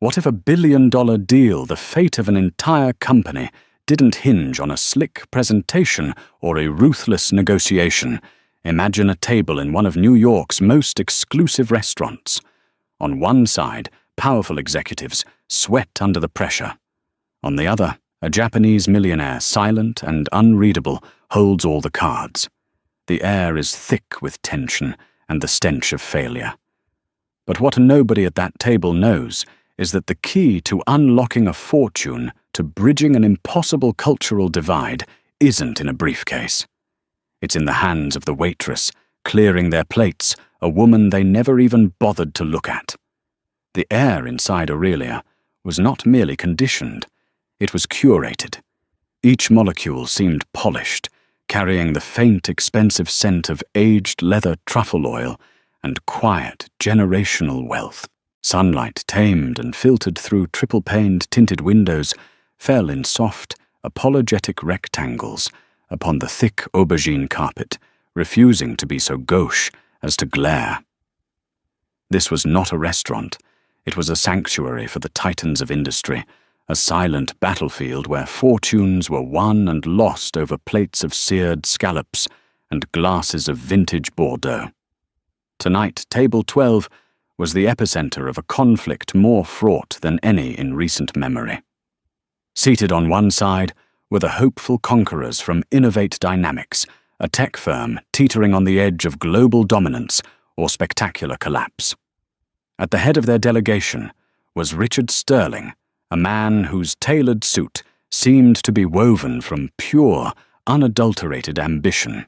What if a billion-dollar deal, the fate of an entire company, didn't hinge on a slick presentation or a ruthless negotiation? Imagine a table in one of New York's most exclusive restaurants. On one side, powerful executives sweat under the pressure. On the other, a Japanese millionaire, silent and unreadable, holds all the cards. The air is thick with tension and the stench of failure. But what nobody at that table knows is that the key to unlocking a fortune, to bridging an impossible cultural divide, isn't in a briefcase. It's in the hands of the waitress, clearing their plates, a woman they never even bothered to look at. The air inside Aurelia was not merely conditioned, it was curated. Each molecule seemed polished, carrying the faint, expensive scent of aged leather truffle oil and quiet, generational wealth. Sunlight, tamed and filtered through triple-paned tinted windows, fell in soft, apologetic rectangles upon the thick aubergine carpet, refusing to be so gauche as to glare. This was not a restaurant. It was a sanctuary for the titans of industry, a silent battlefield where fortunes were won and lost over plates of seared scallops and glasses of vintage Bordeaux. Tonight, Table 12 was the epicenter of a conflict more fraught than any in recent memory. Seated on one side were the hopeful conquerors from Innovate Dynamics, a tech firm teetering on the edge of global dominance or spectacular collapse. At the head of their delegation was Richard Sterling, a man whose tailored suit seemed to be woven from pure, unadulterated ambition.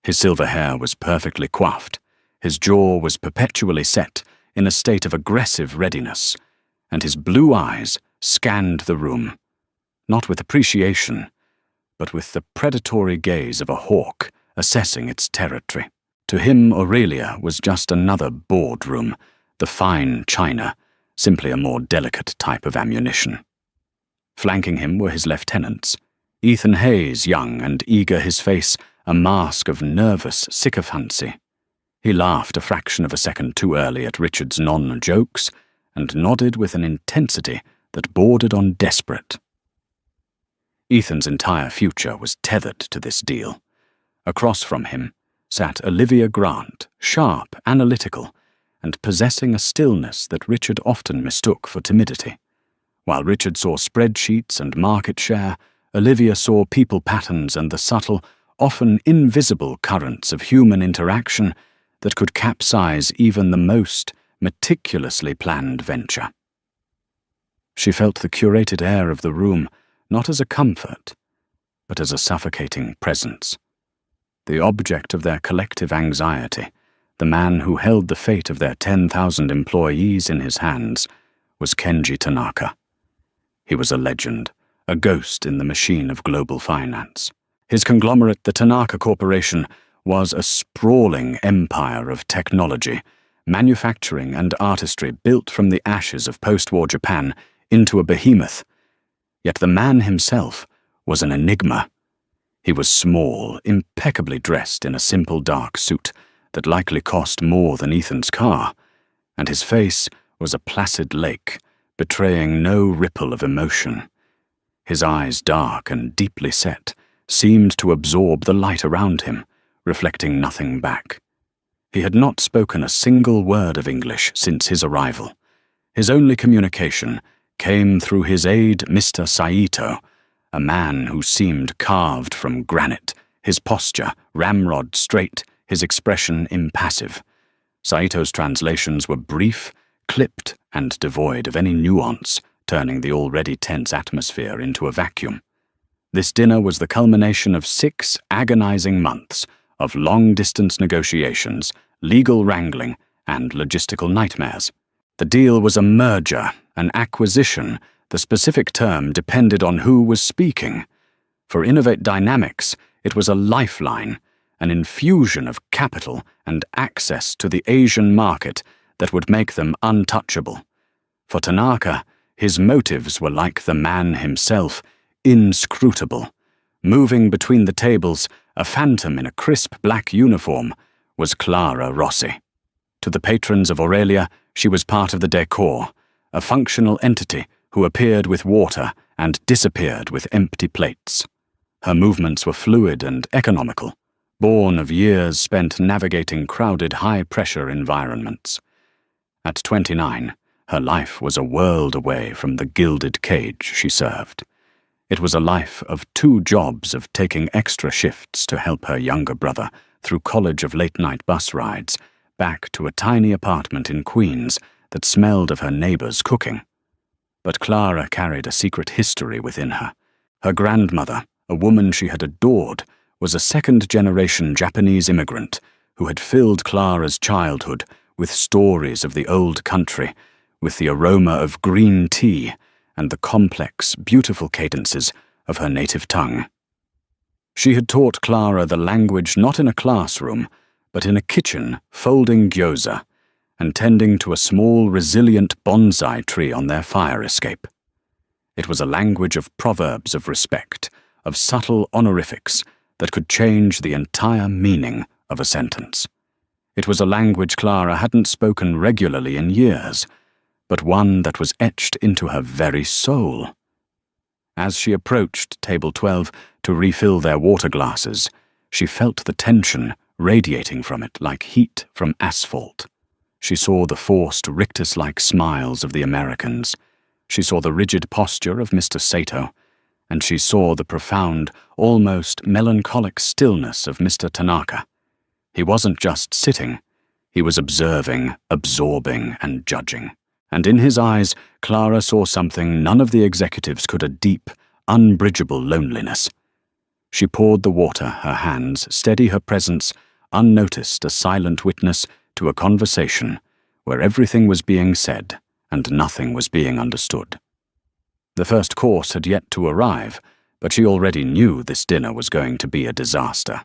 His silver hair was perfectly coiffed, his jaw was perpetually set in a state of aggressive readiness, and his blue eyes scanned the room, not with appreciation, but with the predatory gaze of a hawk assessing its territory. To him, Aurelia was just another boardroom, the fine china, simply a more delicate type of ammunition. Flanking him were his lieutenants, Ethan Hayes, young and eager, his face a mask of nervous sycophancy. He laughed a fraction of a second too early at Richard's non-jokes and nodded with an intensity that bordered on desperate. Ethan's entire future was tethered to this deal. Across from him sat Olivia Grant, sharp, analytical, and possessing a stillness that Richard often mistook for timidity. While Richard saw spreadsheets and market share, Olivia saw people patterns and the subtle, often invisible currents of human interaction that could capsize even the most meticulously planned venture. She felt the curated air of the room not as a comfort, but as a suffocating presence. The object of their collective anxiety, the man who held the fate of their 10,000 employees in his hands, was Kenji Tanaka. He was a legend, a ghost in the machine of global finance. His conglomerate, the Tanaka Corporation, was a sprawling empire of technology, manufacturing and artistry built from the ashes of post-war Japan into a behemoth. Yet the man himself was an enigma. He was small, impeccably dressed in a simple dark suit that likely cost more than Ethan's car, and his face was a placid lake, betraying no ripple of emotion. His eyes, dark and deeply set, seemed to absorb the light around him, reflecting nothing back. He had not spoken a single word of English since his arrival. His only communication came through his aide, Mr. Saito, a man who seemed carved from granite, his posture ramrod straight, his expression impassive. Saito's translations were brief, clipped, and devoid of any nuance, turning the already tense atmosphere into a vacuum. This dinner was the culmination of 6 agonizing months of long-distance negotiations, legal wrangling, and logistical nightmares. The deal was a merger, an acquisition. The specific term depended on who was speaking. For Innovate Dynamics, it was a lifeline, an infusion of capital and access to the Asian market that would make them untouchable. For Tanaka, his motives were like the man himself, inscrutable. Moving between the tables, a phantom in a crisp black uniform, was Clara Rossi. To the patrons of Aurelia, she was part of the decor, a functional entity who appeared with water and disappeared with empty plates. Her movements were fluid and economical, born of years spent navigating crowded high-pressure environments. At 29, her life was a world away from the gilded cage she served. It was a life of 2 jobs of taking extra shifts to help her younger brother through college of late-night bus rides, back to a tiny apartment in Queens that smelled of her neighbors' cooking. But Clara carried a secret history within her. Her grandmother, a woman she had adored, was a second-generation Japanese immigrant who had filled Clara's childhood with stories of the old country, with the aroma of green tea and the complex, beautiful cadences of her native tongue. She had taught Clara the language not in a classroom, but in a kitchen folding gyoza and tending to a small, resilient bonsai tree on their fire escape. It was a language of proverbs of respect, of subtle honorifics that could change the entire meaning of a sentence. It was a language Clara hadn't spoken regularly in years, but one that was etched into her very soul. As she approached table 12 to refill their water glasses, she felt the tension radiating from it like heat from asphalt. She saw the forced rictus-like smiles of the Americans. She saw the rigid posture of Mr. Sato, and she saw the profound, almost melancholic stillness of Mr. Tanaka. He wasn't just sitting, he was observing, absorbing, and judging. And in his eyes, Clara saw something none of the executives could: a deep, unbridgeable loneliness. She poured the water, her hands steady her presence, unnoticed, a silent witness to a conversation where everything was being said and nothing was being understood. The first course had yet to arrive, but she already knew this dinner was going to be a disaster.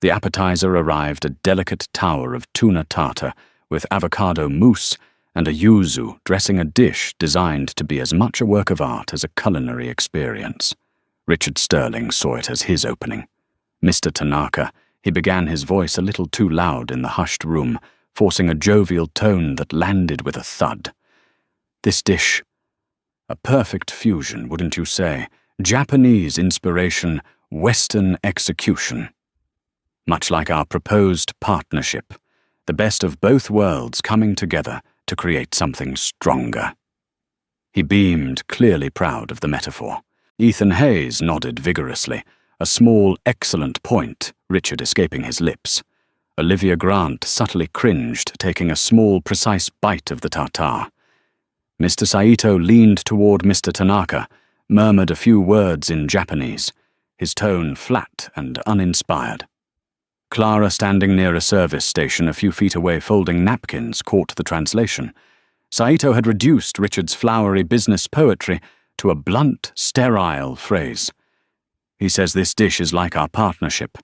The appetizer arrived, a delicate tower of tuna tartar with avocado mousse and a yuzu dressing a dish designed to be as much a work of art as a culinary experience. Richard Sterling saw it as his opening. Mr. Tanaka, he began, his voice a little too loud in the hushed room, forcing a jovial tone that landed with a thud. This dish, a perfect fusion, wouldn't you say? Japanese inspiration, Western execution. Much like our proposed partnership, the best of both worlds coming together to create something stronger. He beamed, clearly proud of the metaphor. Ethan Hayes nodded vigorously, a small, excellent point, Richard escaping his lips. Olivia Grant subtly cringed, taking a small, precise bite of the tartare. Mr. Saito leaned toward Mr. Tanaka, murmured a few words in Japanese, his tone flat and uninspired. Clara, standing near a service station a few feet away folding napkins, caught the translation. Saito had reduced Richard's flowery business poetry to a blunt, sterile phrase. He says this dish is like our partnership.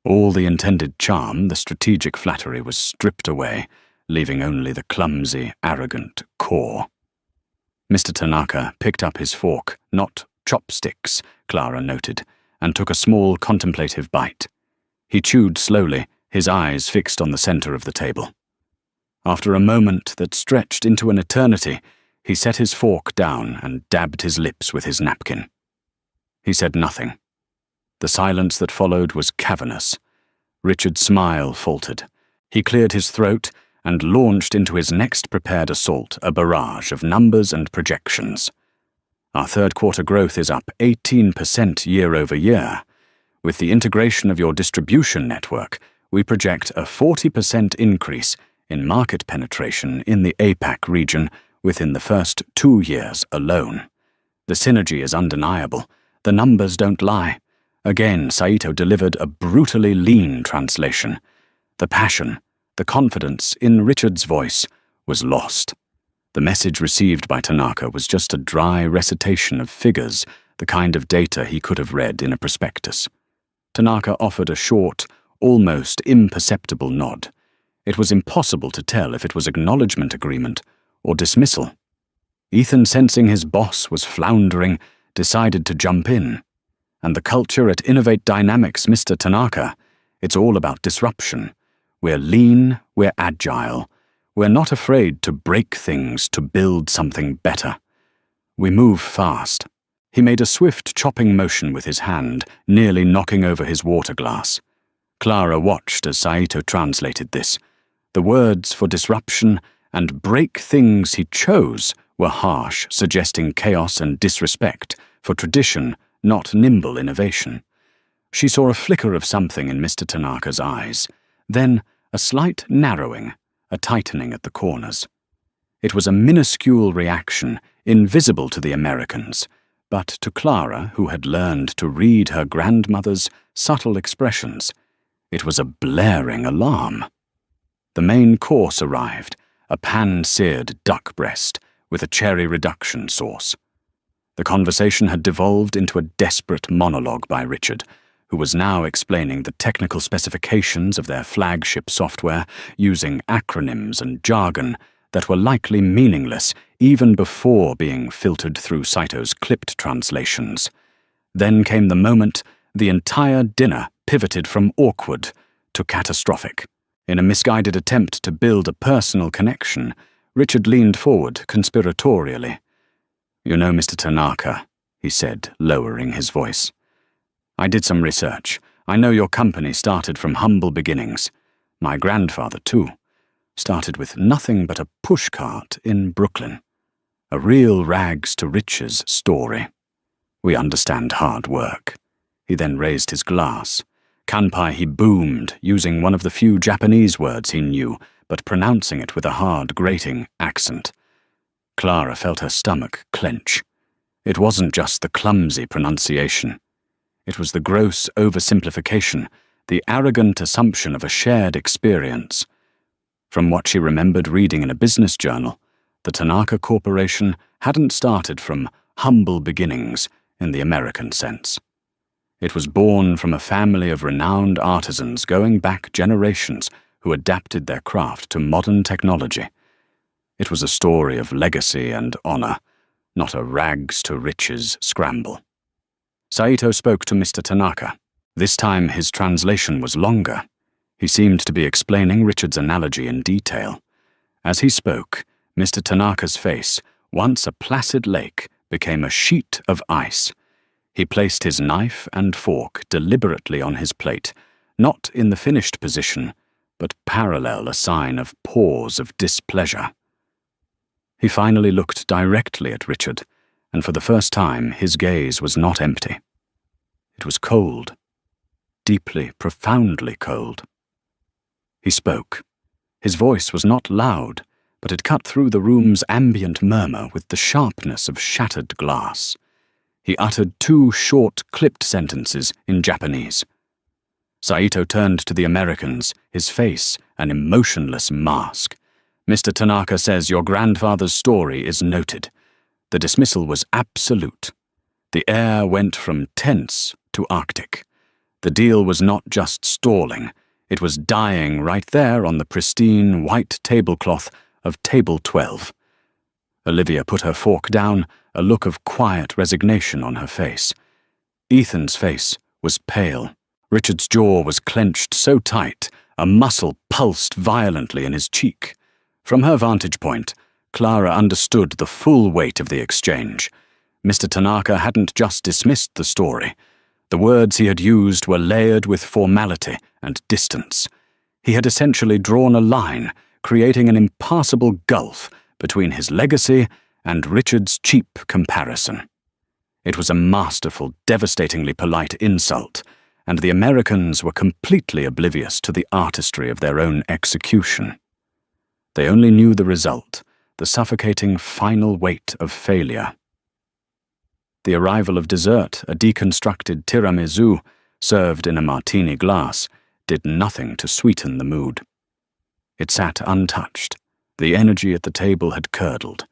All the intended charm, the strategic flattery, was stripped away, leaving only the clumsy, arrogant core. Mr. Tanaka picked up his fork, not chopsticks, Clara noted, and took a small contemplative bite. He chewed slowly, his eyes fixed on the center of the table. After a moment that stretched into an eternity, he set his fork down and dabbed his lips with his napkin. He said nothing. The silence that followed was cavernous. Richard's smile faltered. He cleared his throat and launched into his next prepared assault, a barrage of numbers and projections. Our third-quarter growth is up 18% year-over-year. With the integration of your distribution network, we project a 40% increase in market penetration in the APAC region within the first 2 years alone. The synergy is undeniable. The numbers don't lie. Again, Saito delivered a brutally lean translation. The passion, the confidence in Richard's voice was lost. The message received by Tanaka was just a dry recitation of figures, the kind of data he could have read in a prospectus. Tanaka offered a short, almost imperceptible nod. It was impossible to tell if it was acknowledgement agreement or dismissal. Ethan, sensing his boss was floundering, decided to jump in. And the culture at Innovate Dynamics, Mr. Tanaka, it's all about disruption. We're lean, we're agile, We're not afraid to break things to build something better. We move fast. He made a swift chopping motion with his hand, nearly knocking over his water glass. Clara watched as Saito translated this. The words for disruption and break things he chose were harsh, suggesting chaos and disrespect for tradition, not nimble innovation. She saw a flicker of something in Mr. Tanaka's eyes, then a slight narrowing, a tightening at the corners. It was a minuscule reaction, invisible to the Americans, but to Clara, who had learned to read her grandmother's subtle expressions, it was a blaring alarm. The main course arrived, a pan-seared duck breast with a cherry reduction sauce. The conversation had devolved into a desperate monologue by Richard, who was now explaining the technical specifications of their flagship software using acronyms and jargon that were likely meaningless even before being filtered through Saito's clipped translations. Then came the moment the entire dinner pivoted from awkward to catastrophic. In a misguided attempt to build a personal connection, Richard leaned forward conspiratorially. "You know, Mr. Tanaka," he said, lowering his voice. "I did some research. I know your company started from humble beginnings. My grandfather, too, started with nothing but a pushcart in Brooklyn. A real rags-to-riches story. We understand hard work." He then raised his glass. Kanpai he boomed, using one of the few Japanese words he knew, but pronouncing it with a hard, grating accent. Clara felt her stomach clench. It wasn't just the clumsy pronunciation. It was the gross oversimplification, the arrogant assumption of a shared experience. From what she remembered reading in a business journal, the Tanaka Corporation hadn't started from humble beginnings in the American sense. It was born from a family of renowned artisans going back generations who adapted their craft to modern technology. It was a story of legacy and honor, not a rags-to-riches scramble. Saito spoke to Mr. Tanaka. This time his translation was longer. He seemed to be explaining Richard's analogy in detail. As he spoke, Mr. Tanaka's face, once a placid lake, became a sheet of ice. He placed his knife and fork deliberately on his plate, not in the finished position, but parallel, a sign of pause of displeasure. He finally looked directly at Richard, and for the first time his gaze was not empty. It was cold, deeply, profoundly cold. He spoke. His voice was not loud, but it cut through the room's ambient murmur with the sharpness of shattered glass. He uttered 2 short, clipped sentences in Japanese. Saito turned to the Americans, his face an emotionless mask. "Mr. Tanaka says your grandfather's story is noted. The dismissal was absolute. The air went from tense to arctic. The deal was not just stalling, it was dying right there on the pristine white tablecloth of table 12. Olivia put her fork down, a look of quiet resignation on her face. Ethan's face was pale. Richard's jaw was clenched so tight, a muscle pulsed violently in his cheek. From her vantage point, Clara understood the full weight of the exchange. Mr. Tanaka hadn't just dismissed the story. The words he had used were layered with formality and distance. He had essentially drawn a line, creating an impassable gulf between his legacy and Richard's cheap comparison. It was a masterful, devastatingly polite insult, and the Americans were completely oblivious to the artistry of their own execution. They only knew the result, the suffocating final weight of failure. The arrival of dessert, a deconstructed tiramisu, served in a martini glass, did nothing to sweeten the mood. It sat untouched. The energy at the table had curdled.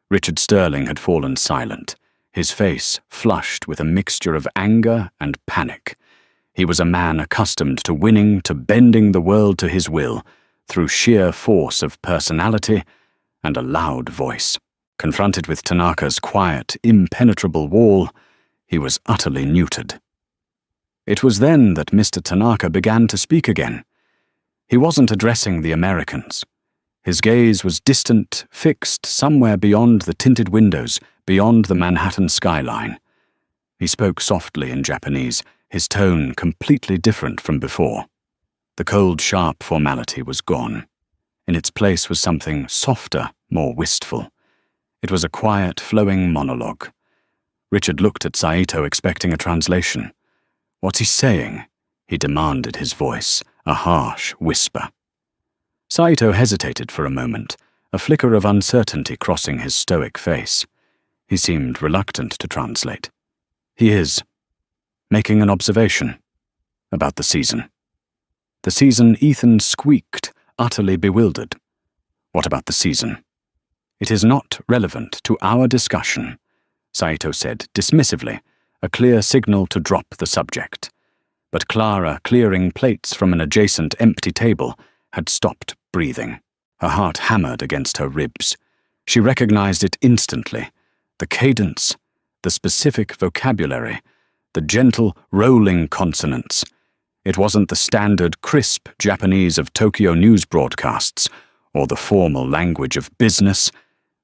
Richard Sterling had fallen silent, his face flushed with a mixture of anger and panic. He was a man accustomed to winning, to bending the world to his will, through sheer force of personality and a loud voice. Confronted with Tanaka's quiet, impenetrable wall, he was utterly neutered. It was then that Mr. Tanaka began to speak again. He wasn't addressing the Americans. His gaze was distant, fixed somewhere beyond the tinted windows, beyond the Manhattan skyline. He spoke softly in Japanese, his tone completely different from before. The cold, sharp formality was gone. In its place was something softer, more wistful. It was a quiet, flowing monologue. Richard looked at Saito, expecting a translation. "What's he saying?" he demanded, his voice, a harsh whisper. Saito hesitated for a moment, a flicker of uncertainty crossing his stoic face. He seemed reluctant to translate. "He is making an observation about the season." The season, Ethan squeaked, utterly bewildered. "What about the season?" "It is not relevant to our discussion," Saito said dismissively, a clear signal to drop the subject. But Clara, clearing plates from an adjacent empty table, had stopped breathing. Her heart hammered against her ribs. She recognized it instantly. The cadence, the specific vocabulary, the gentle, rolling consonants. It wasn't the standard, crisp Japanese of Tokyo news broadcasts, or the formal language of business.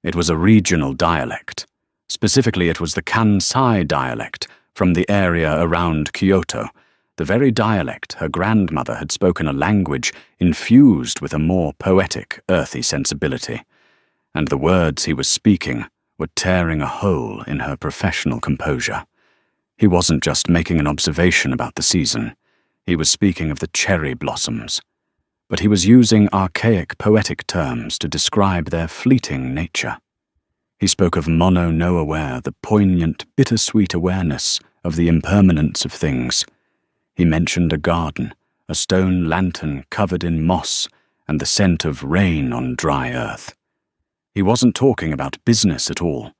It was a regional dialect. Specifically, it was the Kansai dialect from the area around Kyoto, the very dialect her grandmother had spoken, a language infused with a more poetic, earthy sensibility. And the words he was speaking were tearing a hole in her professional composure. He wasn't just making an observation about the season. He was speaking of the cherry blossoms. But he was using archaic poetic terms to describe their fleeting nature. He spoke of mono no aware, the poignant, bittersweet awareness of the impermanence of things. He mentioned a garden, a stone lantern covered in moss, and the scent of rain on dry earth. He wasn't talking about business at all.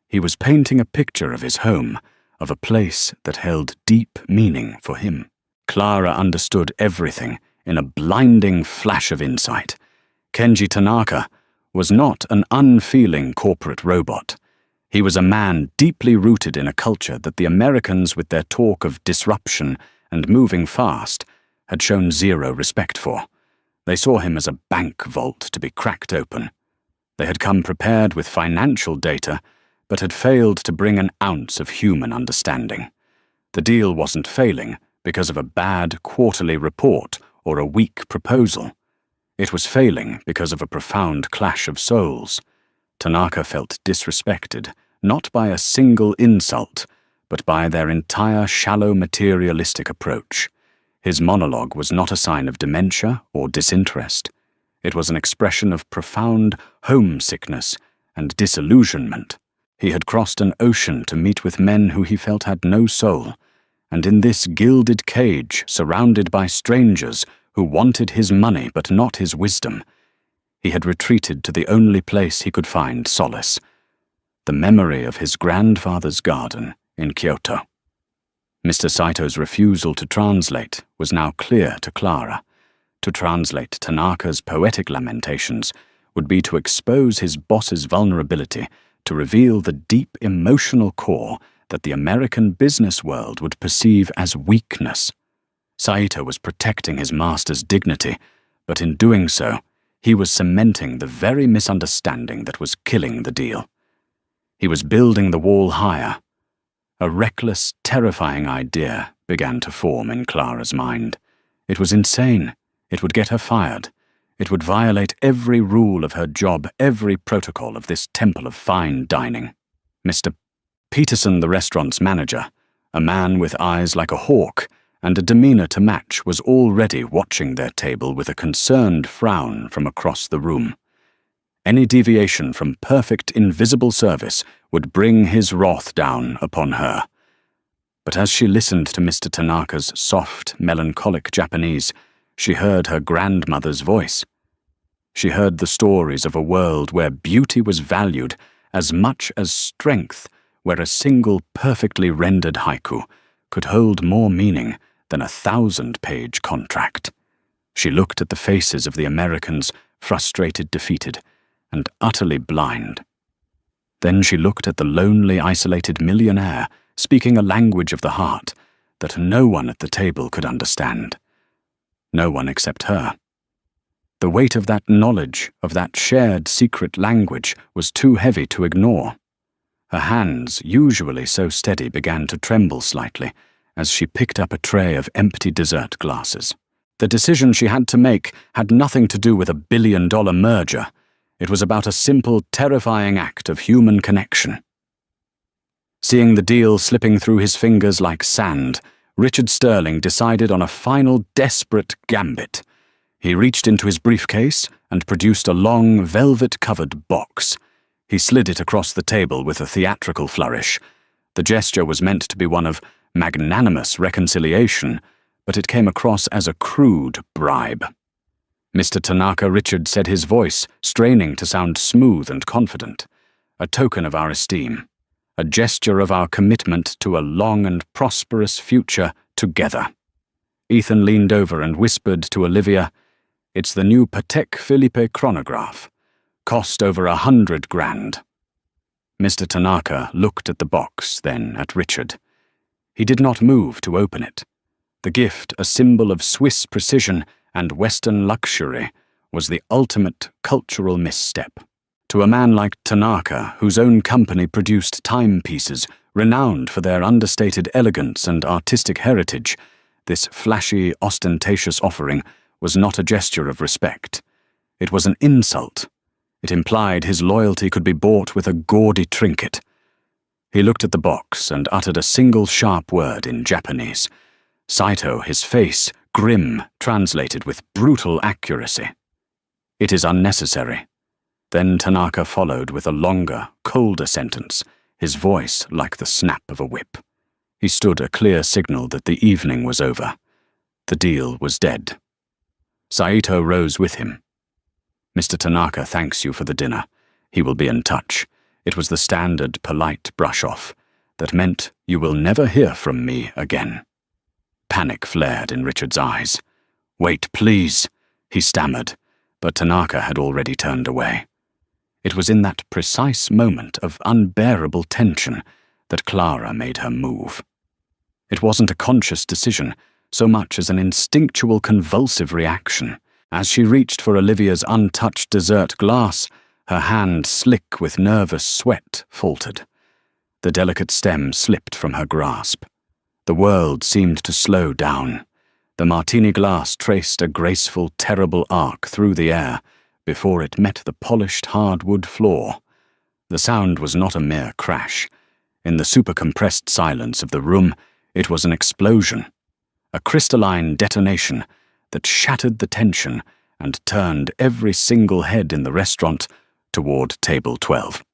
He was painting a picture of his home, of a place that held deep meaning for him. Clara understood everything in a blinding flash of insight. Kenji Tanaka was not an unfeeling corporate robot. He was a man deeply rooted in a culture that the Americans, with their talk of disruption and moving fast, had shown zero respect for. They saw him as a bank vault to be cracked open. They had come prepared with financial data, but had failed to bring an ounce of human understanding. The deal wasn't failing because of a bad quarterly report or a weak proposal. It was failing because of a profound clash of souls. Tanaka felt disrespected, not by a single insult, but by their entire shallow materialistic approach. His monologue was not a sign of dementia or disinterest. It was an expression of profound homesickness and disillusionment. He had crossed an ocean to meet with men who he felt had no soul, and in this gilded cage, surrounded by strangers who wanted his money but not his wisdom, he had retreated to the only place he could find solace, the memory of his grandfather's garden in Kyoto. Mr. Saito's refusal to translate was now clear to Clara. To translate Tanaka's poetic lamentations would be to expose his boss's vulnerability, to reveal the deep emotional core that the American business world would perceive as weakness. Saito was protecting his master's dignity, but in doing so, he was cementing the very misunderstanding that was killing the deal. He was building the wall higher. A reckless, terrifying idea began to form in Clara's mind. It was insane. It would get her fired. It would violate every rule of her job, every protocol of this temple of fine dining. Mr. Peterson, the restaurant's manager, a man with eyes like a hawk and a demeanor to match, was already watching their table with a concerned frown from across the room. Any deviation from perfect invisible service would bring his wrath down upon her. But as she listened to Mr. Tanaka's soft, melancholic Japanese, she heard her grandmother's voice. She heard the stories of a world where beauty was valued as much as strength, where a single perfectly rendered haiku could hold more meaning than a 1,000-page contract. She looked at the faces of the Americans, frustrated, defeated, and utterly blind. Then she looked at the lonely, isolated millionaire, speaking a language of the heart that no one at the table could understand. No one except her. The weight of that knowledge, of that shared secret language, was too heavy to ignore. Her hands, usually so steady, began to tremble slightly as she picked up a tray of empty dessert glasses. The decision she had to make had nothing to do with a billion-dollar merger. It was about a simple, terrifying act of human connection. Seeing the deal slipping through his fingers like sand, Richard Sterling decided on a final, desperate gambit. He reached into his briefcase and produced a long, velvet-covered box. He slid it across the table with a theatrical flourish. The gesture was meant to be one of magnanimous reconciliation, but it came across as a crude bribe. Mr. Tanaka, Richard said, his voice straining to sound smooth and confident. A token of our esteem. A gesture of our commitment to a long and prosperous future together. Ethan leaned over and whispered to Olivia, "It's the new Patek Philippe chronograph. Cost over 100 grand. Mr. Tanaka looked at the box, then at Richard. He did not move to open it. The gift, a symbol of Swiss precision and Western luxury, was the ultimate cultural misstep. To a man like Tanaka, whose own company produced timepieces renowned for their understated elegance and artistic heritage, this flashy, ostentatious offering was not a gesture of respect. It was an insult. It implied his loyalty could be bought with a gaudy trinket. He looked at the box and uttered a single sharp word in Japanese. Saito, his face, grim, translated with brutal accuracy. "It is unnecessary." Then Tanaka followed with a longer, colder sentence, his voice like the snap of a whip. He stood a clear signal that the evening was over. The deal was dead. Saito rose with him. "Mr. Tanaka thanks you for the dinner. He will be in touch." It was the standard, polite brush-off that meant you will never hear from me again. Panic flared in Richard's eyes. "Wait, please," he stammered, but Tanaka had already turned away. It was in that precise moment of unbearable tension that Clara made her move. It wasn't a conscious decision, so much as an instinctual convulsive reaction. As she reached for Olivia's untouched dessert glass, her hand, slick with nervous sweat, faltered. The delicate stem slipped from her grasp. The world seemed to slow down. The martini glass traced a graceful, terrible arc through the air before it met the polished hardwood floor. The sound was not a mere crash. In the super-compressed silence of the room, it was an explosion, a crystalline detonation that shattered the tension and turned every single head in the restaurant toward table 12.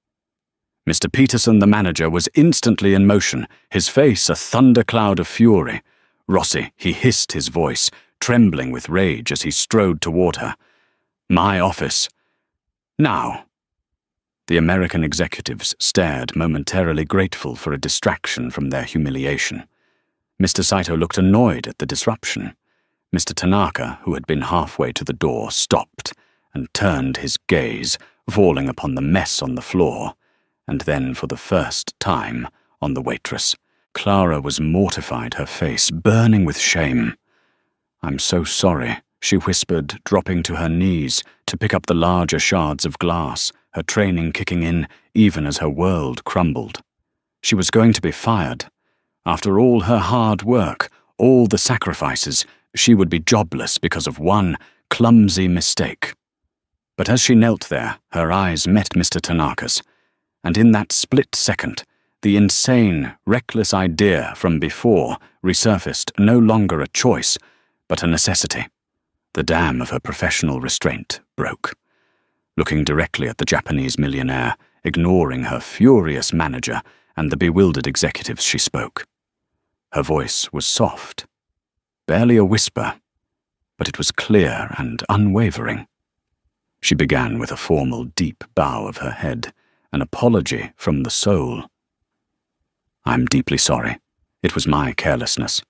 Mr. Peterson, the manager, was instantly in motion, his face a thundercloud of fury. "Rossi," he hissed, his voice trembling with rage as he strode toward her. "My office. Now." The American executives stared, momentarily grateful for a distraction from their humiliation. Mr. Saito looked annoyed at the disruption. Mr. Tanaka, who had been halfway to the door, stopped and turned his gaze, falling upon the mess on the floor, and then, for the first time, on the waitress. Clara was mortified, her face burning with shame. "I'm so sorry," she whispered, dropping to her knees to pick up the larger shards of glass, her training kicking in even as her world crumbled. She was going to be fired. After all her hard work, all the sacrifices, she would be jobless because of one clumsy mistake. But as she knelt there, her eyes met Mr. Tanaka's, and in that split second, the insane, reckless idea from before resurfaced, no longer a choice, but a necessity. The dam of her professional restraint broke. Looking directly at the Japanese millionaire, ignoring her furious manager and the bewildered executives, she spoke. Her voice was soft, barely a whisper, but it was clear and unwavering. She began with a formal, deep bow of her head, an apology from the soul. "I'm deeply sorry. It was my carelessness."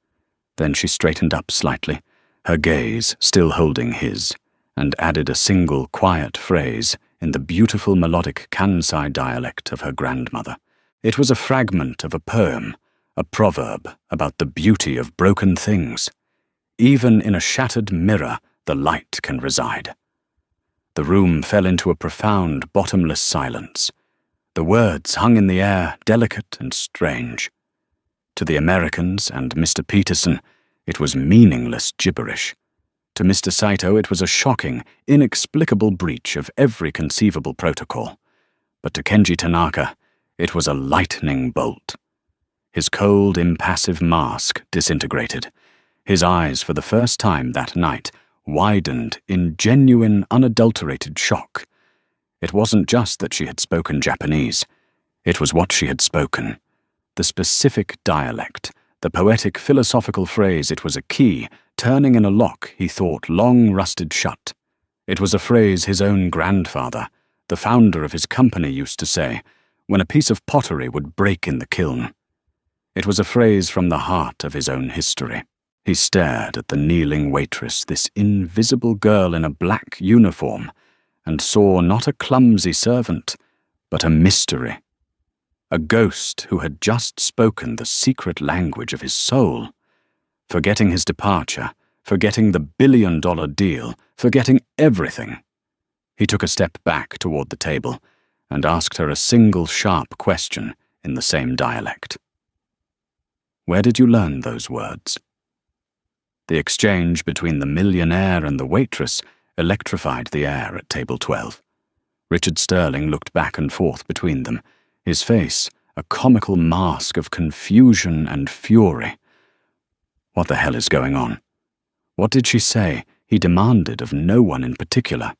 Then she straightened up slightly, her gaze still holding his, and added a single quiet phrase in the beautiful melodic Kansai dialect of her grandmother. It was a fragment of a poem, a proverb about the beauty of broken things. Even in a shattered mirror, the light can reside. The room fell into a profound, bottomless silence. The words hung in the air, delicate and strange. To the Americans and Mr. Peterson, it was meaningless gibberish. To Mr. Saito, it was a shocking, inexplicable breach of every conceivable protocol. But to Kenji Tanaka, it was a lightning bolt. His cold, impassive mask disintegrated. His eyes, for the first time that night, widened in genuine, unadulterated shock. It wasn't just that she had spoken Japanese. It was what she had spoken. The specific dialect, the poetic philosophical phrase, it was a key, turning in a lock he thought long rusted shut. It was a phrase his own grandfather, the founder of his company, used to say, when a piece of pottery would break in the kiln. It was a phrase from the heart of his own history. He stared at the kneeling waitress, this invisible girl in a black uniform, and saw not a clumsy servant, but a mystery. A ghost who had just spoken the secret language of his soul. Forgetting his departure, forgetting the billion-dollar deal, forgetting everything. He took a step back toward the table and asked her a single sharp question in the same dialect. Where did you learn those words? The exchange between the millionaire and the waitress electrified the air at table 12. Richard Sterling looked back and forth between them, his face a comical mask of confusion and fury. What the hell is going on? What did she say? He demanded of no one in particular.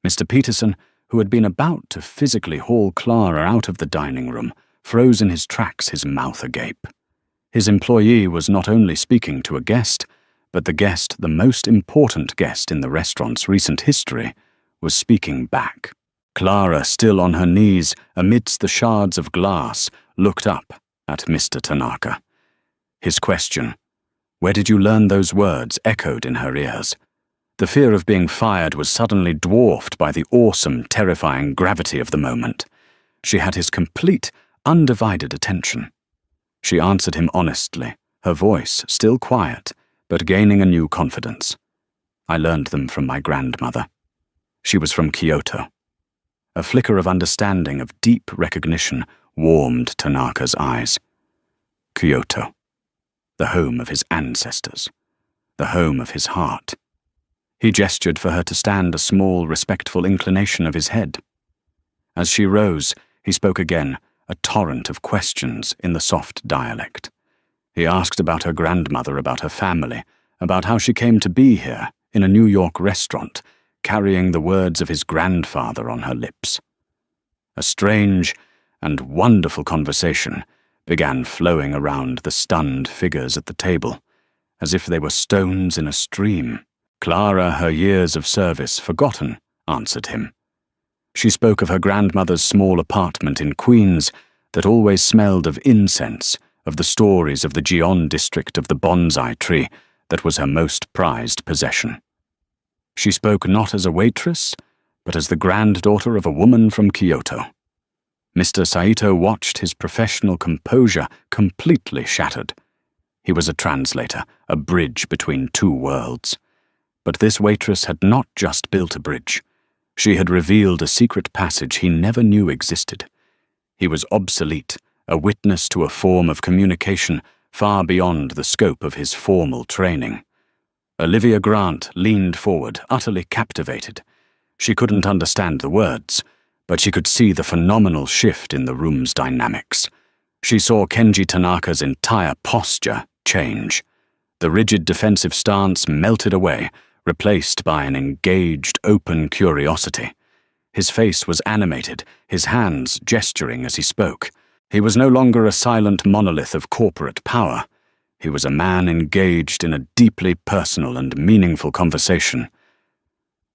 Mr. Peterson, who had been about to physically haul Clara out of the dining room, froze in his tracks, his mouth agape. His employee was not only speaking to a guest, but the guest, the most important guest in the restaurant's recent history, was speaking back. Clara, still on her knees amidst the shards of glass, looked up at Mr. Tanaka. His question, "Where did you learn those words?" echoed in her ears. The fear of being fired was suddenly dwarfed by the awesome, terrifying gravity of the moment. She had his complete, undivided attention. She answered him honestly, her voice still quiet, but gaining a new confidence. I learned them from my grandmother. She was from Kyoto. A flicker of understanding, of deep recognition, warmed Tanaka's eyes. Kyoto. The home of his ancestors. The home of his heart. He gestured for her to stand, a small, respectful inclination of his head. As she rose, he spoke again, a torrent of questions in the soft dialect. He asked about her grandmother, about her family, about how she came to be here, in a New York restaurant, carrying the words of his grandfather on her lips. A strange and wonderful conversation began flowing around the stunned figures at the table, as if they were stones in a stream. Clara, her years of service forgotten, answered him. She spoke of her grandmother's small apartment in Queens that always smelled of incense, of the stories of the Gion district of the bonsai tree that was her most prized possession. She spoke not as a waitress, but as the granddaughter of a woman from Kyoto. Mr. Saito watched his professional composure completely shattered. He was a translator, a bridge between two worlds. But this waitress had not just built a bridge. She had revealed a secret passage he never knew existed. He was obsolete, a witness to a form of communication far beyond the scope of his formal training. Olivia Grant leaned forward, utterly captivated. She couldn't understand the words, but she could see the phenomenal shift in the room's dynamics. She saw Kenji Tanaka's entire posture change. The rigid defensive stance melted away, replaced by an engaged, open curiosity. His face was animated, his hands gesturing as he spoke. He was no longer a silent monolith of corporate power. He was a man engaged in a deeply personal and meaningful conversation.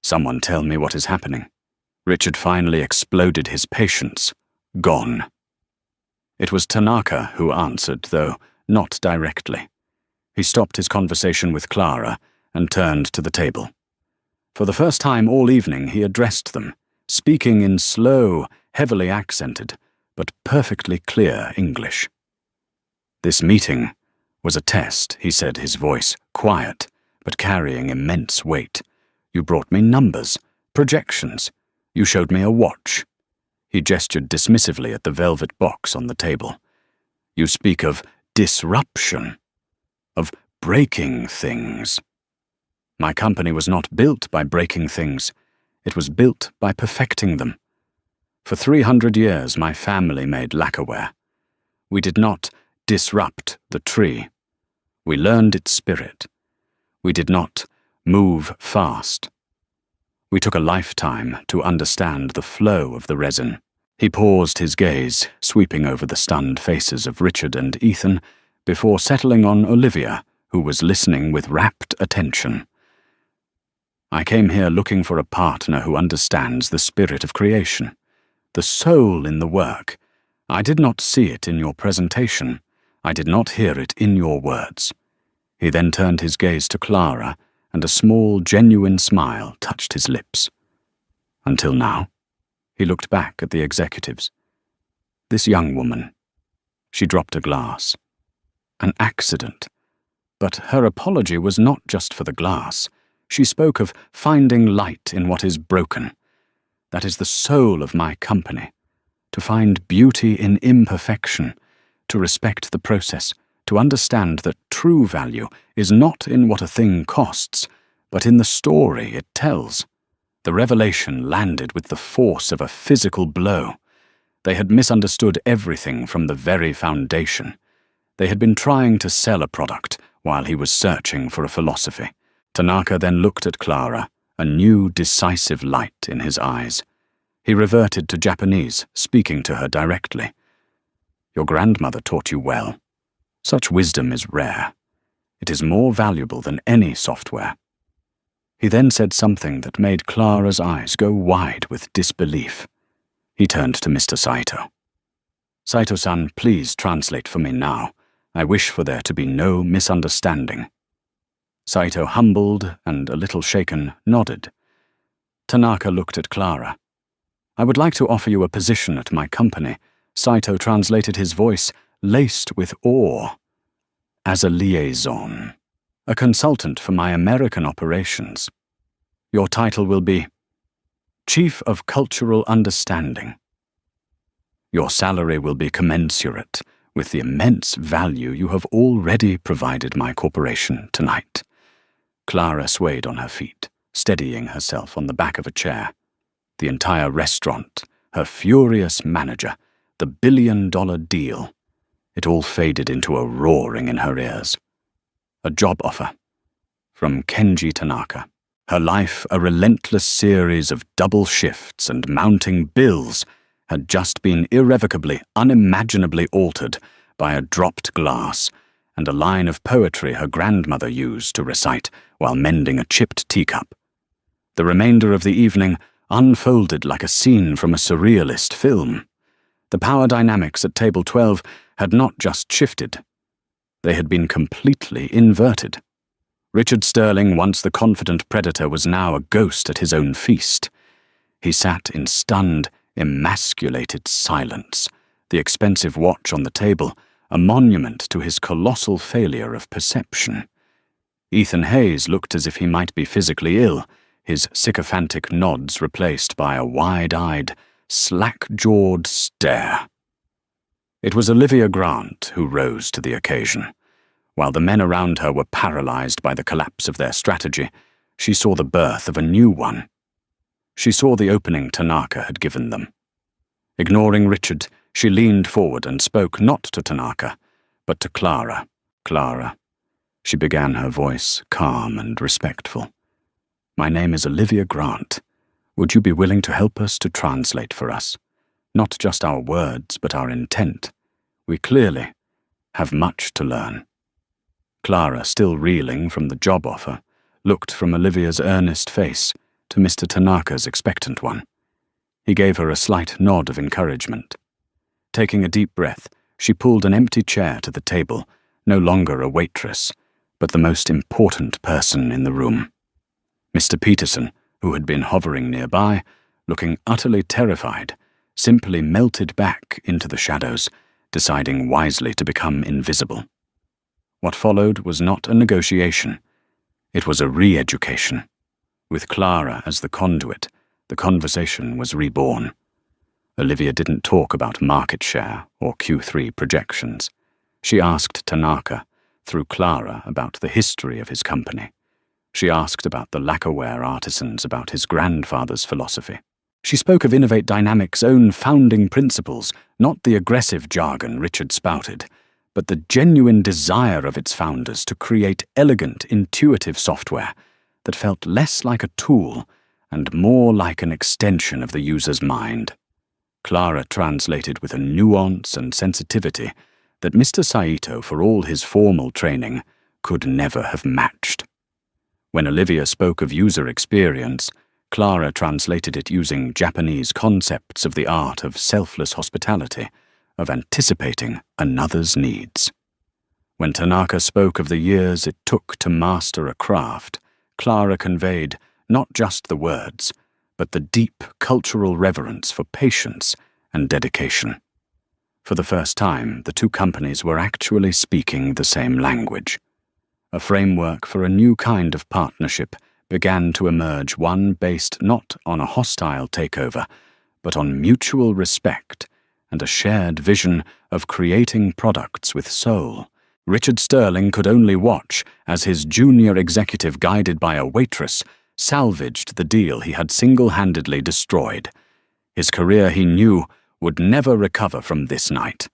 "Someone tell me what is happening." Richard finally exploded, his patience gone. It was Tanaka who answered, though not directly. He stopped his conversation with Clara and turned to the table. For the first time all evening he addressed them, speaking in slow, heavily accented, but perfectly clear English. "This meeting was a test," he said, his voice quiet, but carrying immense weight. "You brought me numbers, Projections. You showed me a watch." He gestured dismissively at the velvet box on the table. "You speak of disruption, of breaking things. My company was not built by breaking things. It was built by perfecting them. For 300 years, my family made lacquerware. We did not disrupt the tree. We learned its spirit. We did not move fast. We took a lifetime to understand the flow of the resin." He paused, his gaze sweeping over the stunned faces of Richard and Ethan before settling on Olivia, who was listening with rapt attention. "I came here looking for a partner who understands the spirit of creation, the soul in the work. I did not see it in your presentation. I did not hear it in your words." He then turned his gaze to Clara, and a small, genuine smile touched his lips. "Until now." He looked back at the executives. "This young woman. She dropped a glass. An accident. But her apology was not just for the glass. She spoke of finding light in what is broken. That is the soul of my company. To find beauty in imperfection, to respect the process, to understand that true value is not in what a thing costs, but in the story it tells." The revelation landed with the force of a physical blow. They had misunderstood everything from the very foundation. They had been trying to sell a product while he was searching for a philosophy. Tanaka then looked at Clara, a new decisive light in his eyes. He reverted to Japanese, speaking to her directly. "Your grandmother taught you well. Such wisdom is rare. It is more valuable than any software." He then said something that made Clara's eyes go wide with disbelief. He turned to Mr. Saito. "Saito-san, please translate for me now. I wish for there to be no misunderstanding." Saito, humbled and a little shaken, nodded. Tanaka looked at Clara. "I would like to offer you a position at my company." Saito translated, his voice laced with awe. "As a liaison. A consultant for my American operations. Your title will be Chief of Cultural Understanding. Your salary will be commensurate with the immense value you have already provided my corporation tonight." Clara swayed on her feet, steadying herself on the back of a chair. The entire restaurant, her furious manager, the billion-dollar deal, it all faded into a roaring in her ears. A job offer from Kenji Tanaka. Her life, a relentless series of double shifts and mounting bills, had just been irrevocably, unimaginably altered by a dropped glass and a line of poetry her grandmother used to recite while mending a chipped teacup. The remainder of the evening unfolded like a scene from a surrealist film. The power dynamics at table 12 had not just shifted. They had been completely inverted. Richard Sterling, once the confident predator, was now a ghost at his own feast. He sat in stunned, emasculated silence, the expensive watch on the table a monument to his colossal failure of perception. Ethan Hayes looked as if he might be physically ill, his sycophantic nods replaced by a wide-eyed, slack-jawed stare. It was Olivia Grant who rose to the occasion. While the men around her were paralyzed by the collapse of their strategy, she saw the birth of a new one. She saw the opening Tanaka had given them. Ignoring Richard, she leaned forward and spoke not to Tanaka, but to Clara. "Clara," she began, her voice calm and respectful. "My name is Olivia Grant. Would you be willing to help us to translate for us? Not just our words, but our intent. We clearly have much to learn." Clara, still reeling from the job offer, looked from Olivia's earnest face to Mr. Tanaka's expectant one. He gave her a slight nod of encouragement. Taking a deep breath, she pulled an empty chair to the table, no longer a waitress, but the most important person in the room. Mr. Peterson, who had been hovering nearby, looking utterly terrified, simply melted back into the shadows, deciding wisely to become invisible. What followed was not a negotiation. It was a re-education. With Clara as the conduit, The conversation was reborn. Olivia didn't talk about market share or Q3 projections. She asked Tanaka, through Clara, about the history of his company. She asked about the lacquerware artisans, about his grandfather's philosophy. She spoke of Innovate Dynamics' own founding principles, not the aggressive jargon Richard spouted, but the genuine desire of its founders to create elegant, intuitive software that felt less like a tool and more like an extension of the user's mind. Clara translated with a nuance and sensitivity that Mr. Saito, for all his formal training, could never have matched. When Olivia spoke of user experience, Clara translated it using Japanese concepts of the art of selfless hospitality, of anticipating another's needs. When Tanaka spoke of the years it took to master a craft, Clara conveyed not just the words, but the deep cultural reverence for patience and dedication. For the first time, the two companies were actually speaking the same language. A framework for a new kind of partnership began to emerge, one based not on a hostile takeover, but on mutual respect and a shared vision of creating products with soul. Richard Sterling could only watch as his junior executive, guided by a waitress, salvaged the deal he had single-handedly destroyed. His career, he knew, would never recover from this night.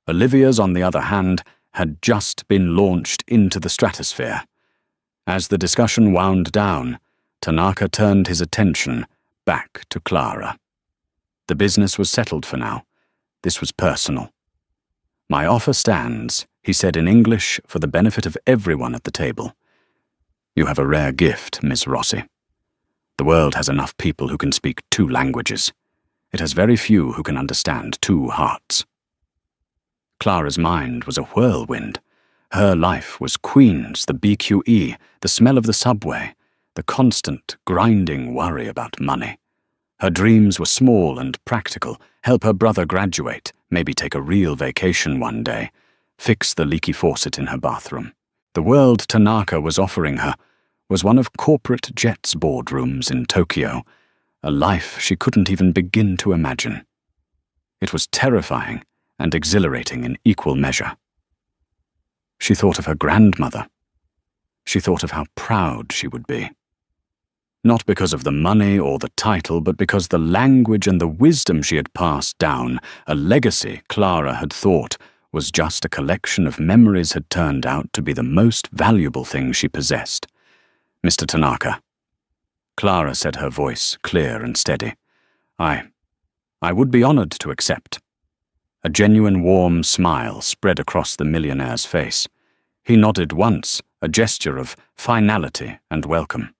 Olivia's, on the other hand, had just been launched into the stratosphere. As the discussion wound down, Tanaka turned his attention back to Clara. The business was settled for now. This was personal. "My offer stands," he said in English for the benefit of everyone at the table. "You have a rare gift, Miss Rossi. The world has enough people who can speak two languages. It has very few who can understand two hearts." Clara's mind was a whirlwind. Her life was Queens, the BQE, the smell of the subway, the constant, grinding worry about money. Her dreams were small and practical: help her brother graduate, maybe take a real vacation one day, fix the leaky faucet in her bathroom. The world Tanaka was offering her was one of corporate jets boardrooms in Tokyo, a life she couldn't even begin to imagine. It was terrifying and exhilarating in equal measure. She thought of her grandmother. She thought of how proud she would be. Not because of the money or the title, but because the language and the wisdom she had passed down, a legacy Clara had thought was just a collection of memories, had turned out to be the most valuable thing she possessed. "Mr. Tanaka," Clara said, her voice clear and steady, I would be honored to accept." A genuine warm smile spread across the millionaire's face. He nodded once, a gesture of finality and welcome.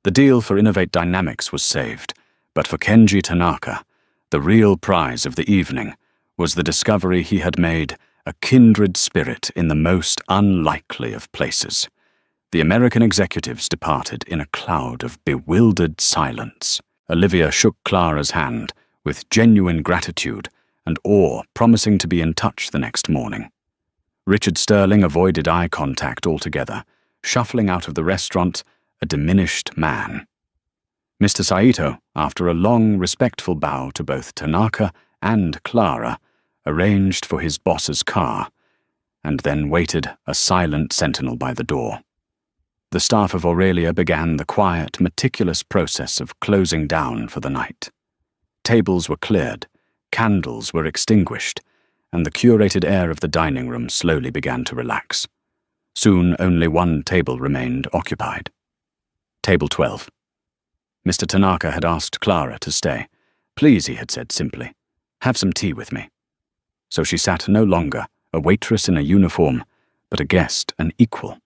The deal for Innovate Dynamics was saved, but for Kenji Tanaka, the real prize of the evening was the discovery he had made a kindred spirit in the most unlikely of places. The American executives departed in a cloud of bewildered silence. Olivia shook Clara's hand with genuine gratitude and awe, promising to be in touch the next morning. Richard Sterling avoided eye contact altogether, shuffling out of the restaurant, a diminished man. Mr. Saito, after a long, respectful bow to both Tanaka and Clara, arranged for his boss's car, and then waited, a silent sentinel by the door. The staff of Aurelia began the quiet, meticulous process of closing down for the night. Tables were cleared, candles were extinguished, and the curated air of the dining room slowly began to relax. Soon only one table remained occupied. Table 12. Mr. Tanaka had asked Clara to stay. "Please," he had said simply, "have some tea with me." So she sat no longer, a waitress in a uniform, but a guest, an equal.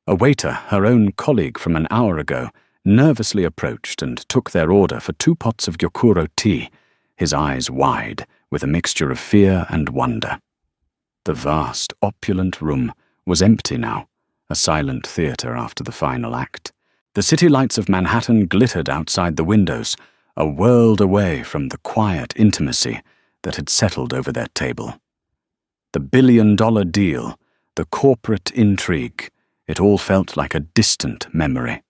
A waiter, her own colleague from an hour ago, nervously approached and took their order for 2 pots of Gyokuro tea, his eyes wide, with a mixture of fear and wonder. The vast, opulent room was empty now, a silent theater after the final act. The city lights of Manhattan glittered outside the windows, a world away from the quiet intimacy that had settled over their table. The billion-dollar deal, the corporate intrigue, it all felt like a distant memory.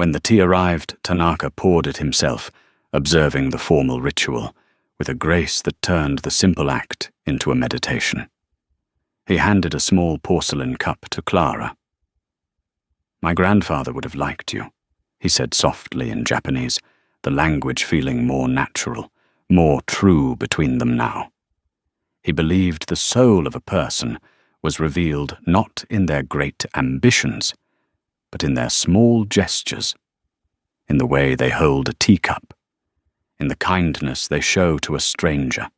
When the tea arrived, Tanaka poured it himself, observing the formal ritual, with a grace that turned the simple act into a meditation. He handed a small porcelain cup to Clara. "My grandfather would have liked you," he said softly in Japanese, the language feeling more natural, more true between them now. He believed the soul of a person was revealed not in their great ambitions, but in their small gestures, in the way they hold a teacup, in the kindness they show to a stranger.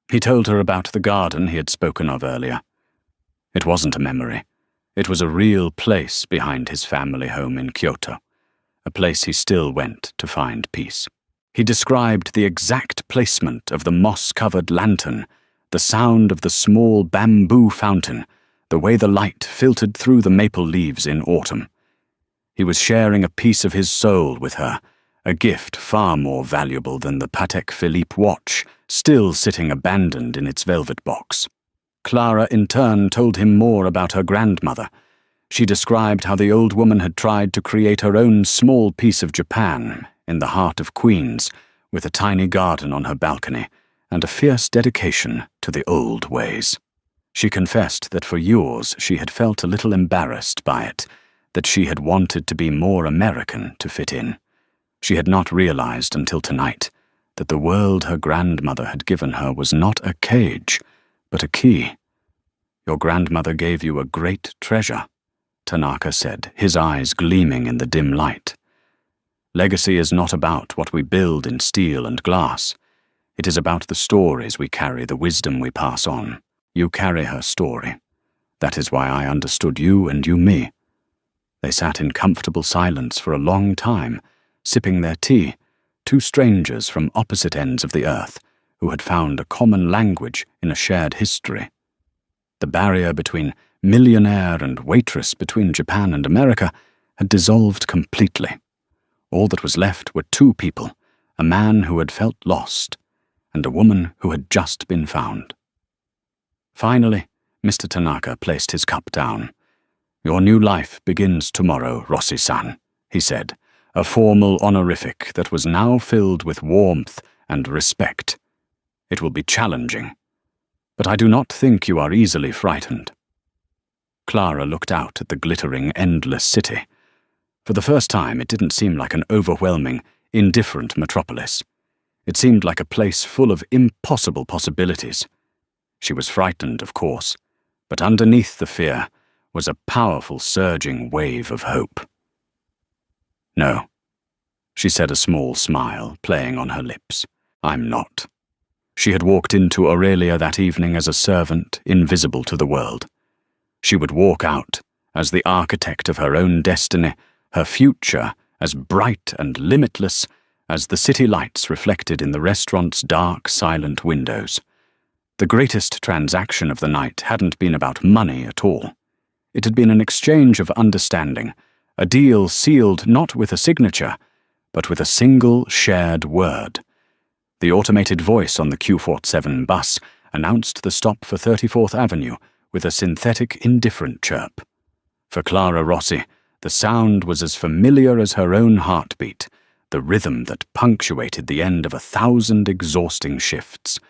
He told her about the garden he had spoken of earlier. It wasn't a memory. It was a real place behind his family home in Kyoto, a place he still went to find peace. He described the exact placement of the moss-covered lantern, the sound of the small bamboo fountain, the way the light filtered through the maple leaves in autumn. He was sharing a piece of his soul with her, a gift far more valuable than the Patek Philippe watch, still sitting abandoned in its velvet box. Clara, in turn, told him more about her grandmother. She described how the old woman had tried to create her own small piece of Japan in the heart of Queens, with a tiny garden on her balcony and a fierce dedication to the old ways. She confessed that for years she had felt a little embarrassed by it, that she had wanted to be more American to fit in. She had not realized until tonight that the world her grandmother had given her was not a cage, but a key. "Your grandmother gave you a great treasure," Tanaka said, his eyes gleaming in the dim light. "Legacy is not about what we build in steel and glass. It is about the stories we carry, the wisdom we pass on. You carry her story. That is why I understood you and you me." They sat in comfortable silence for a long time, sipping their tea, two strangers from opposite ends of the earth who had found a common language in a shared history. The barrier between Millionaire and Waitress, between Japan and America, had dissolved completely. All that was left were two people, a man who had felt lost, and a woman who had just been found. Finally, Mr. Tanaka placed his cup down. "Your new life begins tomorrow, Rossi-san," he said, a formal honorific that was now filled with warmth and respect. "It will be challenging, but I do not think you are easily frightened." Clara looked out at the glittering, endless city. For the first time, it didn't seem like an overwhelming, indifferent metropolis. It seemed like a place full of impossible possibilities. She was frightened, of course, but underneath the fear was a powerful, surging wave of hope. "No," she said, a small smile playing on her lips. "I'm not." She had walked into Aurelia that evening as a servant, invisible to the world. She would walk out as the architect of her own destiny, her future as bright and limitless as the city lights reflected in the restaurant's dark, silent windows. The greatest transaction of the night hadn't been about money at all. It had been an exchange of understanding, a deal sealed not with a signature, but with a single shared word. The automated voice on the Q47 bus announced the stop for 34th Avenue with a synthetic, indifferent chirp. For Clara Rossi, the sound was as familiar as her own heartbeat, the rhythm that punctuated the end of 1,000 exhausting shifts.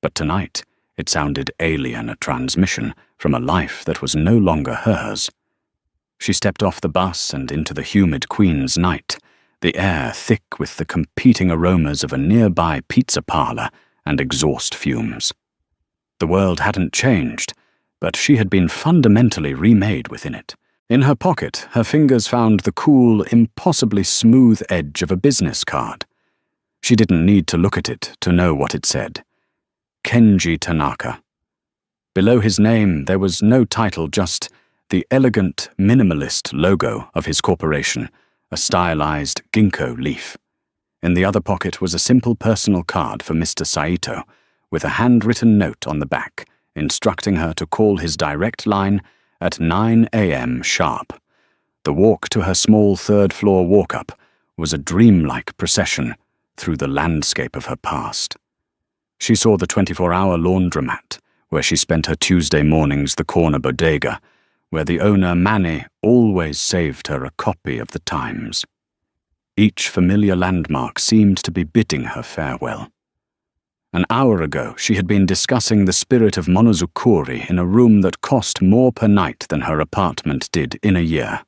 But tonight, it sounded alien, a transmission from a life that was no longer hers. She stepped off the bus and into the humid Queen's night, the air thick with the competing aromas of a nearby pizza parlor and exhaust fumes. The world hadn't changed, but she had been fundamentally remade within it. In her pocket, her fingers found the cool, impossibly smooth edge of a business card. She didn't need to look at it to know what it said. Kenji Tanaka. Below his name, there was no title, just the elegant, minimalist logo of his corporation, a stylized ginkgo leaf. In the other pocket was a simple personal card for Mr. Saito, with a handwritten note on the back, instructing her to call his direct line at 9 a.m. sharp. The walk to her small third-floor walk-up was a dreamlike procession through the landscape of her past. She saw the 24-hour laundromat, where she spent her Tuesday mornings, the corner bodega, where the owner, Manny, always saved her a copy of the Times. Each familiar landmark seemed to be bidding her farewell. An hour ago, she had been discussing the spirit of Monozukuri in a room that cost more per night than her apartment did in a year.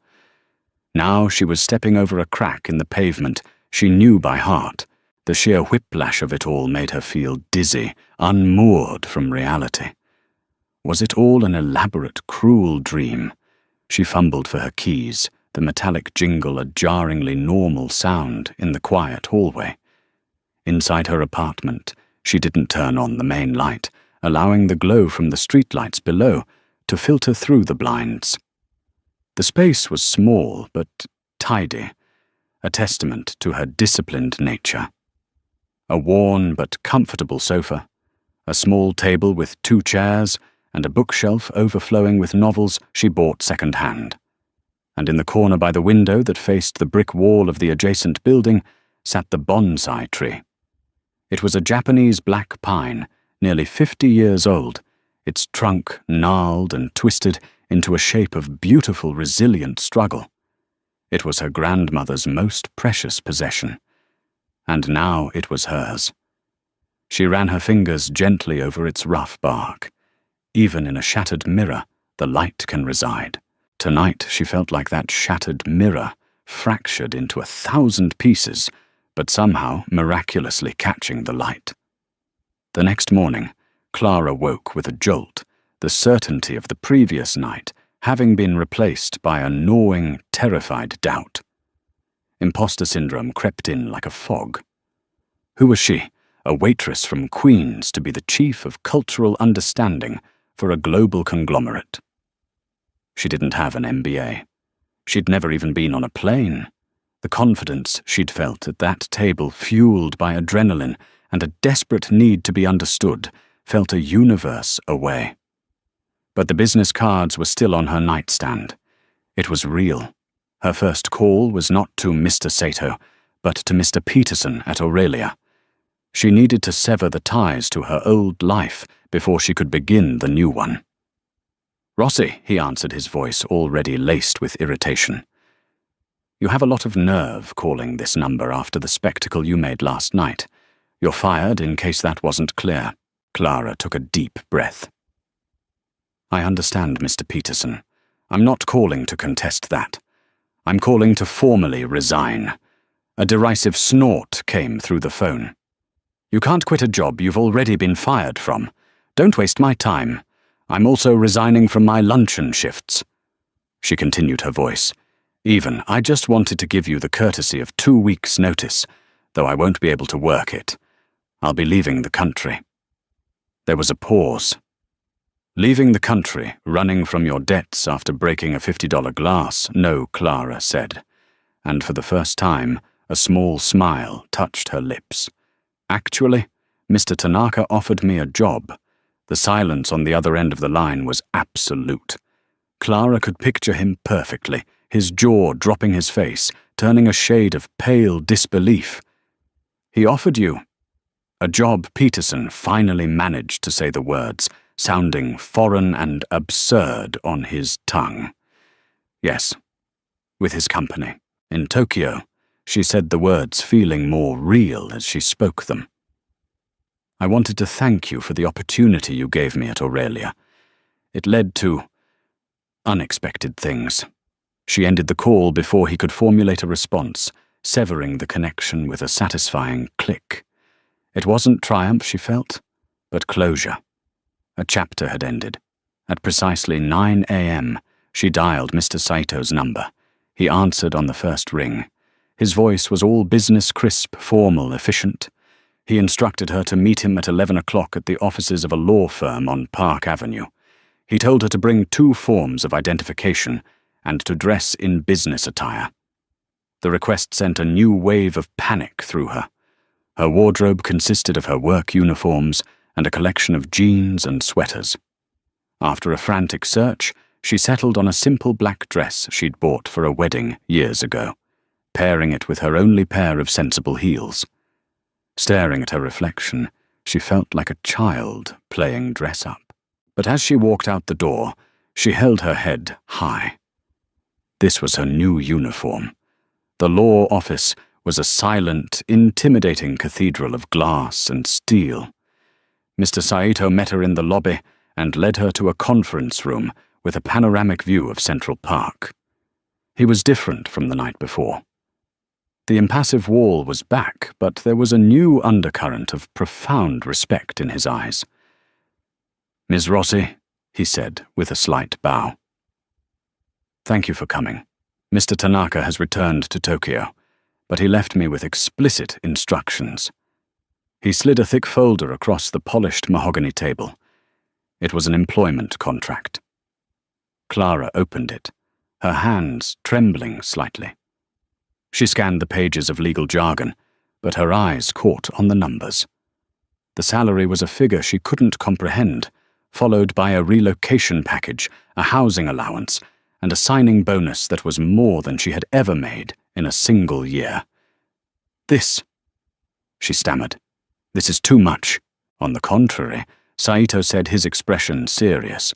Now she was stepping over a crack in the pavement she knew by heart. The sheer whiplash of it all made her feel dizzy, unmoored from reality. Was it all an elaborate, cruel dream? She fumbled for her keys, the metallic jingle a jarringly normal sound in the quiet hallway. Inside her apartment, she didn't turn on the main light, allowing the glow from the streetlights below to filter through the blinds. The space was small but tidy, a testament to her disciplined nature. A worn but comfortable sofa, a small table with 2 chairs, and a bookshelf overflowing with novels she bought second-hand. And in the corner by the window that faced the brick wall of the adjacent building sat the bonsai tree. It was a Japanese black pine, nearly 50 years old, its trunk gnarled and twisted into a shape of beautiful, resilient struggle. It was her grandmother's most precious possession, and now it was hers. She ran her fingers gently over its rough bark. Even in a shattered mirror, the light can reside. Tonight she felt like that shattered mirror, fractured into 1,000 pieces, but somehow miraculously catching the light. The next morning, Clara woke with a jolt, the certainty of the previous night having been replaced by a gnawing, terrified doubt. Imposter syndrome crept in like a fog. Who was she, a waitress from Queens, to be the chief of cultural understanding for a global conglomerate? She didn't have an MBA. She'd never even been on a plane. The confidence she'd felt at that table, fueled by adrenaline and a desperate need to be understood, felt a universe away. But the business cards were still on her nightstand. It was real. Her first call was not to Mr. Sato, but to Mr. Peterson at Aurelia. She needed to sever the ties to her old life before she could begin the new one. "Rossi," he answered, his voice already laced with irritation. "You have a lot of nerve calling this number after the spectacle you made last night. You're fired, in case that wasn't clear." Clara took a deep breath. "I understand, Mr. Peterson. I'm not calling to contest that. I'm calling to formally resign." A derisive snort came through the phone. "You can't quit a job you've already been fired from. Don't waste my time. I'm also resigning from my luncheon shifts." She continued her voice. I just wanted to give you the courtesy of 2 weeks' notice, though I won't be able to work it. I'll be leaving the country." There was a pause. "Leaving the country, running from your debts after breaking a $50 glass, no," Clara said, and for the first time, a small smile touched her lips. "Actually, Mr. Tanaka offered me a job." The silence on the other end of the line was absolute. Clara could picture him perfectly, his jaw dropping his face, turning a shade of pale disbelief. "He offered you a job." Peterson finally managed to say the words, sounding foreign and absurd on his tongue. "Yes, with his company. In Tokyo." She said the words, feeling more real as she spoke them. "I wanted to thank you for the opportunity you gave me at Aurelia. It led to unexpected things." She ended the call before he could formulate a response, severing the connection with a satisfying click. It wasn't triumph she felt, but closure. A chapter had ended. At precisely 9 a.m., she dialed Mr. Saito's number. He answered on the first ring. His voice was all business, crisp, formal, efficient. He instructed her to meet him at 11 o'clock at the offices of a law firm on Park Avenue. He told her to bring 2 forms of identification and to dress in business attire. The request sent a new wave of panic through her. Her wardrobe consisted of her work uniforms and a collection of jeans and sweaters. After a frantic search, she settled on a simple black dress she'd bought for a wedding years ago, pairing it with her only pair of sensible heels. Staring at her reflection, she felt like a child playing dress-up. But as she walked out the door, She held her head high. This was her new uniform. The law office was a silent, intimidating cathedral of glass and steel. Mr. Saito met her in the lobby and led her to a conference room with a panoramic view of Central Park. He was different from the night before. The impassive wall was back, but there was a new undercurrent of profound respect in his eyes. "Ms. Rossi," he said with a slight bow. "Thank you for coming. Mr. Tanaka has returned to Tokyo, but he left me with explicit instructions." He slid a thick folder across the polished mahogany table. It was an employment contract. Clara opened it, her hands trembling slightly. She scanned the pages of legal jargon, but her eyes caught on the numbers. The salary was a figure she couldn't comprehend, followed by a relocation package, a housing allowance, and a signing bonus that was more than she had ever made in a single year. "This," she stammered. "This is too much." On the contrary, Saito said, his expression serious.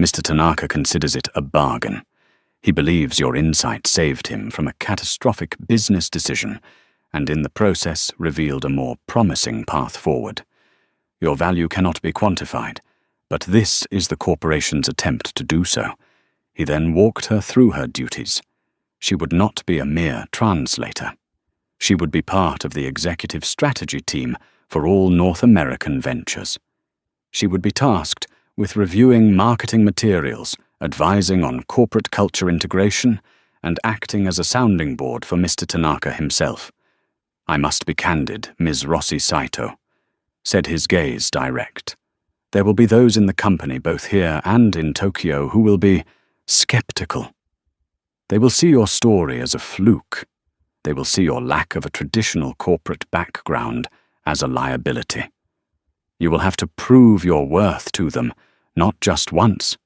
"Mr. Tanaka considers it a bargain. He believes your insight saved him from a catastrophic business decision and in the process revealed a more promising path forward. Your value cannot be quantified, but this is the corporation's attempt to do so." He then walked her through her duties. She would not be a mere translator. She would be part of the executive strategy team for all North American ventures. She would be tasked with reviewing marketing materials, advising on corporate culture integration, and acting as a sounding board for Mr. Tanaka himself. "I must be candid, Ms. Rossi Saito," said his gaze direct. "There will be those in the company, both here and in Tokyo, who will be skeptical. They will see your story as a fluke. They will see your lack of a traditional corporate background as a liability. You will have to prove your worth to them, not just once,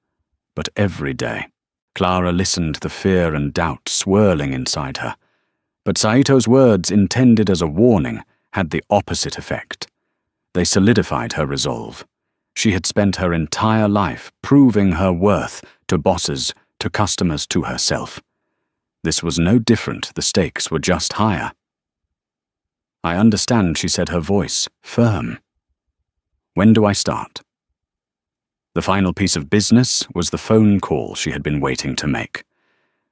but every day." Clara listened, the fear and doubt swirling inside her. But Saito's words, intended as a warning, had the opposite effect. They solidified her resolve. She had spent her entire life proving her worth to bosses, to customers, to herself. This was no different, the stakes were just higher. "I understand," she said, her voice firm. "When do I start?" The final piece of business was the phone call she had been waiting to make.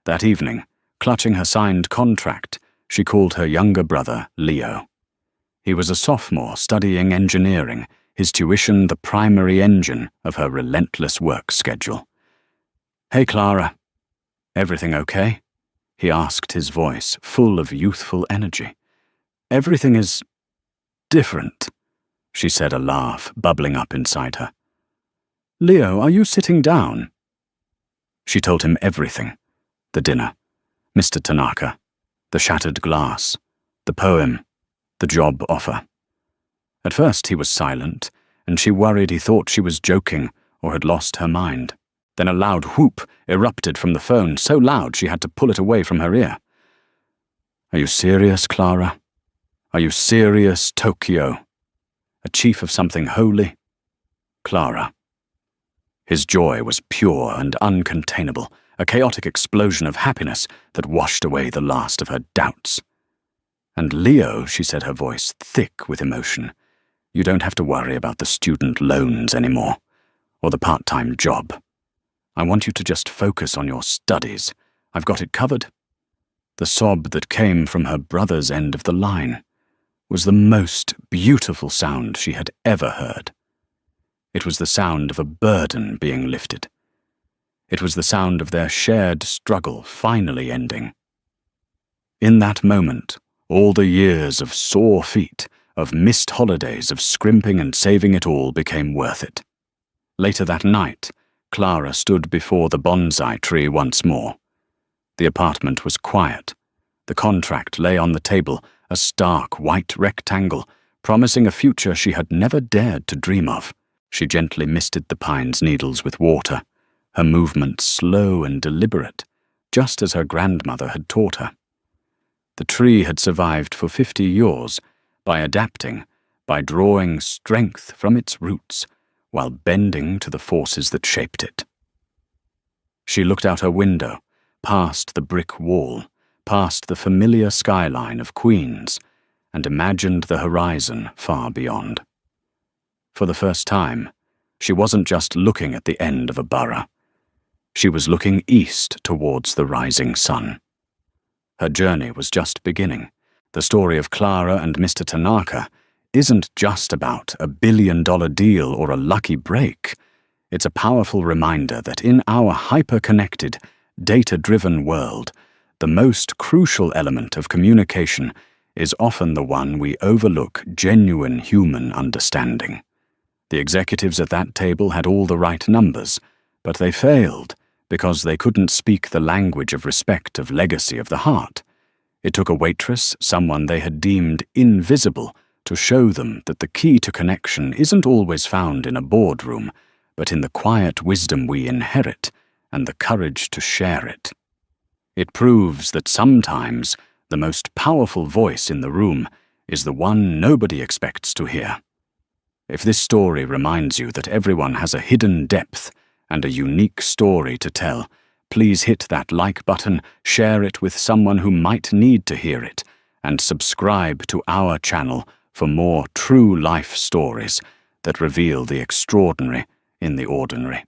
That evening, clutching her signed contract, she called her younger brother, Leo. He was a sophomore studying engineering, his tuition the primary engine of her relentless work schedule. "Hey, Clara. Everything okay?" he asked, his voice full of youthful energy. "Everything is different," she said, a laugh bubbling up inside her. "Leo, are you sitting down?" She told him everything. The dinner, Mr. Tanaka, the shattered glass, the poem, the job offer. At first he was silent, and she worried he thought she was joking or had lost her mind. Then a loud whoop erupted from the phone, so loud she had to pull it away from her ear. "Are you serious, Clara? Are you serious, Tokyo? A chief of something holy? Clara." His joy was pure and uncontainable, a chaotic explosion of happiness that washed away the last of her doubts. "And Leo," she said, her voice thick with emotion, "you don't have to worry about the student loans anymore, or the part-time job. I want you to just focus on your studies. I've got it covered." The sob that came from her brother's end of the line was the most beautiful sound she had ever heard. It was the sound of a burden being lifted. It was the sound of their shared struggle finally ending. In that moment, all the years of sore feet, of missed holidays, of scrimping and saving it all became worth it. Later that night, Clara stood before the bonsai tree once more. The apartment was quiet. The contract lay on the table, a stark white rectangle, promising a future she had never dared to dream of. She gently misted the pine's needles with water, her movements slow and deliberate, just as her grandmother had taught her. The tree had survived for 50 years by adapting, by drawing strength from its roots, while bending to the forces that shaped it. She looked out her window, past the brick wall, past the familiar skyline of Queens, and imagined the horizon far beyond. For the first time, she wasn't just looking at the end of a borough. She was looking east towards the rising sun. Her journey was just beginning. The story of Clara and Mr. Tanaka isn't just about a billion-dollar deal or a lucky break. It's a powerful reminder that in our hyper-connected, data-driven world, the most crucial element of communication is often the one we overlook: genuine human understanding. The executives at that table had all the right numbers, but they failed because they couldn't speak the language of respect, of legacy, of the heart. It took a waitress, someone they had deemed invisible, to show them that the key to connection isn't always found in a boardroom, but in the quiet wisdom we inherit and the courage to share it. It proves that sometimes the most powerful voice in the room is the one nobody expects to hear. If this story reminds you that everyone has a hidden depth and a unique story to tell, please hit that like button, share it with someone who might need to hear it, and subscribe to our channel for more true life stories that reveal the extraordinary in the ordinary.